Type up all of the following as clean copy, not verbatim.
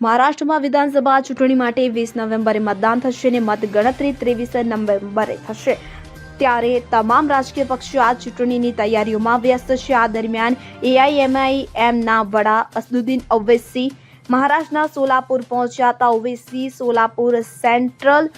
મહારાષ્ટ્રમાં વિધાનસભા ચૂંટણી માટે 20 નવેમ્બરે મતદાન થશે અને મતગણતરી 23 નવેમ્બરે થશે. ત્યારે તમામ રાજકીય પક્ષો આ ચૂંટણીની તૈયારીઓમાં વ્યસ્ત છે. આ દરમિયાન એઆઈએમઆઈએમના વડા અસદુદ્દીન ઓવૈસી મહારાષ્ટ્રના સોલાપુર પહોંચ્યા હતા. ઓવૈસી સોલાપુર સેન્ટ્રલ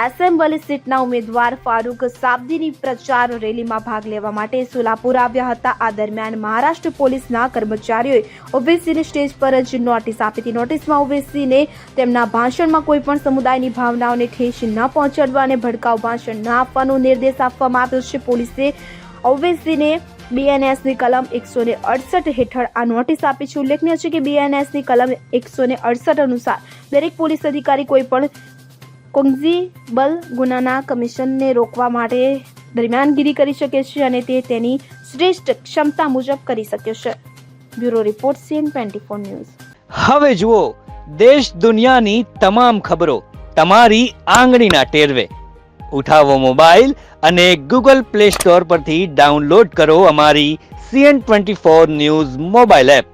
એસેમ્બલી સીટના ઉમેદવાર ફારૂક સાબદીની પ્રચાર રેલીમાં ભાગ લેવા માટે સોલાપુર આવ્યા હતા. આ દરમિયાન મહારાષ્ટ્ર પોલીસના કર્મચારીઓએ ઓવૈસીને સ્ટેજ પર જ નોટિસ આપી હતી. નોટિસમાં ઓવૈસીને તેમના ભાષણમાં કોઈ પણ સમુદાયની ભાવનાઓને ઠેસ ન પહોંચાડવા અને ભડકાઉ ભાષણ ન આપવાનો નિર્દેશ આપવામાં આવ્યો છે. પોલીસે ઓવૈસીને બીએનએસની કલમ 168 હેઠળ આ નોટિસ આપી છે. ઉલ્લેખનીય છે કે બીએનએસની કલમ 168 અનુસાર દરેક પોલીસ અધિકારી કોઈ પણ કોગ્નિઝેબલ ગુનાના કમિશનને રોકવા માટે દરમિયાનગીરી કરી શકે છે અને તે તેની શ્રેષ્ઠ ક્ષમતા મુજબ કરી શકે છે. Bureau report CN24 news. હવે જુઓ દેશ દુનિયાની તમામ ખબરો તમારી આંગળીના ટેરવે. ઉઠાવો મોબાઈલ અને Google Play Store પરથી ડાઉનલોડ કરો અમારી CN24 ન્યૂઝ મોબાઈલ એપ.